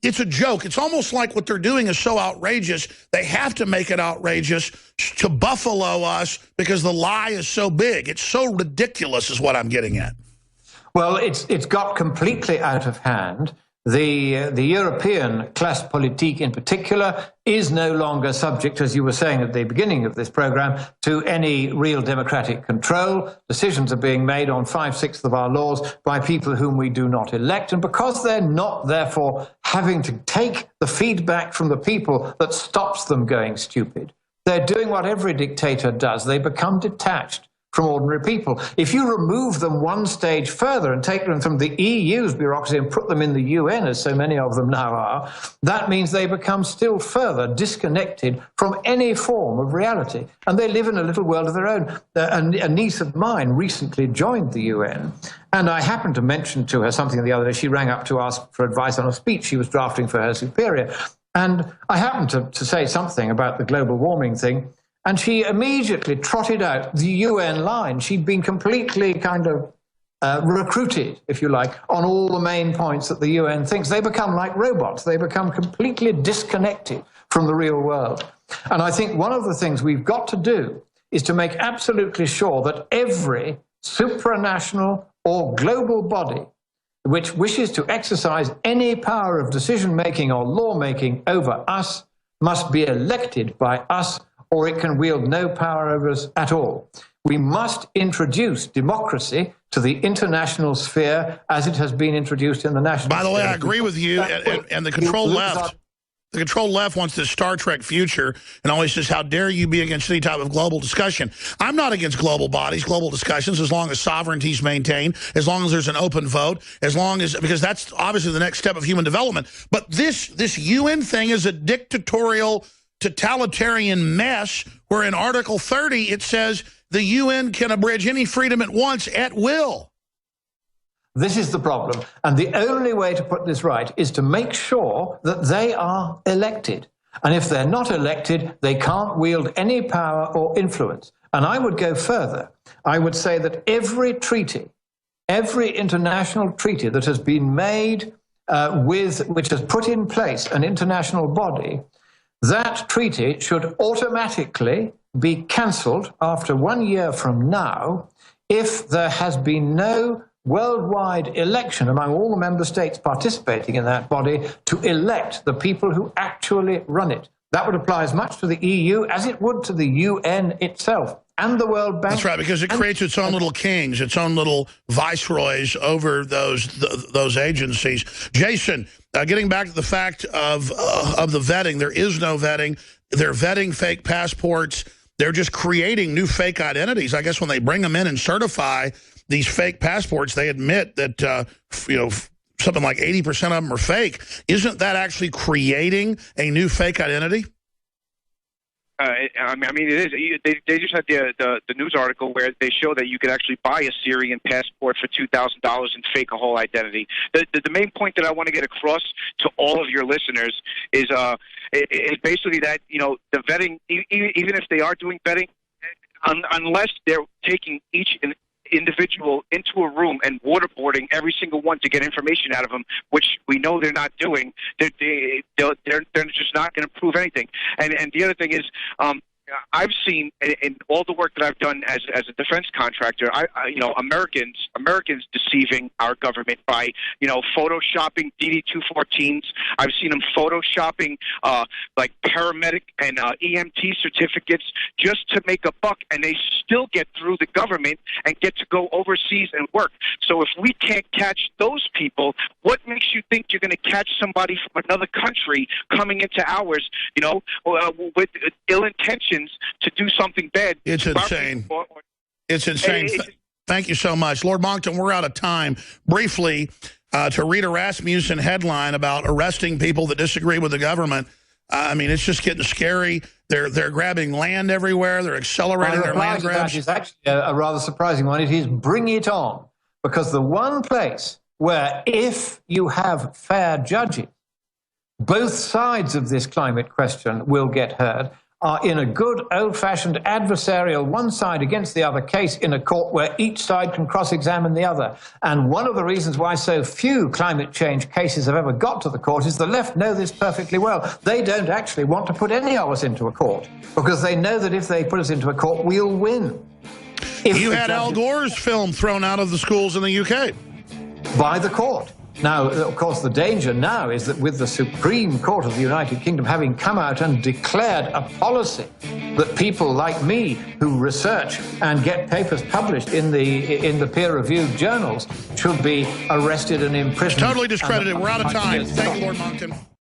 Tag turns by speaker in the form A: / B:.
A: it's a joke. It's almost like what they're doing is so outrageous, they have to make it outrageous to buffalo us because the lie is so big. It's so ridiculous is what I'm getting at.
B: Well, it's got completely out of hand. The European class politique in particular is no longer subject, as you were saying at the beginning of this program, to any real democratic control. Decisions are being made on 5/6 of our laws by people whom we do not elect. And because they're not, therefore, having to take the feedback from the people that stops them going stupid, they're doing what every dictator does. They become detached from ordinary people. If you remove them one stage further and take them from the EU's bureaucracy and put them in the UN, as so many of them now are, that means they become still further disconnected from any form of reality. And they live in a little world of their own. A niece of mine recently joined the UN, and I happened to mention to her something the other day. She rang up to ask for advice on a speech she was drafting for her superior. And I happened to say something about the global warming thing, and she immediately trotted out the UN line. She'd been completely kind of recruited, if you like, on all the main points that the UN thinks. They become like robots. They become completely disconnected from the real world. And I think one of the things we've got to do is to make absolutely sure that every supranational or global body which wishes to exercise any power of decision-making or law-making over us must be elected by us, or it can wield no power over us at all. We must introduce democracy to the international sphere as it has been introduced in the national sphere.
A: By the way, I agree with you, and the control left. The control left wants this Star Trek future and always says, how dare you be against any type of global discussion? I'm not against global bodies, global discussions, as long as sovereignty is maintained, as long as there's an open vote, as long as, because that's obviously the next step of human development. But this UN thing is a dictatorial, totalitarian mess where in Article 30 it says the UN can abridge any freedom it wants at will.
B: This is the problem. And the only way to put this right is to make sure that they are elected. And if they're not elected, they can't wield any power or influence. And I would go further. I would say that every treaty, every international treaty that has been made which has put in place an international body, that treaty should automatically be cancelled after 1 year from now if there has been no worldwide election among all the member states participating in that body to elect the people who actually run it. That would apply as much to the EU as it would to the UN itself and the World Bank.
A: That's right, because it creates its own little kings, its own little viceroys over those agencies. Jason, getting back to the fact of the vetting, there is no vetting. They're vetting fake passports. They're just creating new fake identities. I guess when they bring them in and certify these fake passports, they admit that, something like 80% of them are fake. Isn't that actually creating a new fake identity?
C: I mean, it is. They just had the news article where they show that you could actually buy a Syrian passport for $2,000 and fake a whole identity. The main point that I want to get across to all of your listeners is basically that, the vetting, even if they are doing vetting, unless they're taking each individual into a room and waterboarding every single one to get information out of them, which we know they're not doing, they're just not going to prove anything. And the other thing is, I've seen in all the work that I've done as a defense contractor, Americans deceiving our government by, photoshopping DD-214s. I've seen them photoshopping like paramedic and EMT certificates just to make a buck, and they still get through the government and get to go overseas and work. So if we can't catch those people, what makes you think you're going to catch somebody from another country coming into ours, with ill intentions to do something bad?
A: It's insane. It's insane. Thank you so much. Lord Monkton, we're out of time. Briefly, to read a Rasmussen headline about arresting people that disagree with the government, I mean, it's just getting scary. They're grabbing land everywhere. They're accelerating their land grabs.
B: It's actually a rather surprising one. It is bring it on. Because the one place where if you have fair judges, both sides of this climate question will get heard. are in a good old-fashioned adversarial one side against the other case in a court where each side can cross-examine the other. And one of the reasons why so few climate change cases have ever got to the court is the left know this perfectly well. They don't actually want to put any of us into a court because they know that if they put us into a court, we'll win.
A: You had Al Gore's film thrown out of the schools in the UK.
B: By the court. Now, of course, the danger now is that with the Supreme Court of the United Kingdom having come out and declared a policy that people like me who research and get papers published in the peer-reviewed journals should be arrested and imprisoned.
A: Totally discredited. We're out of time. Thank you, Lord Monkton.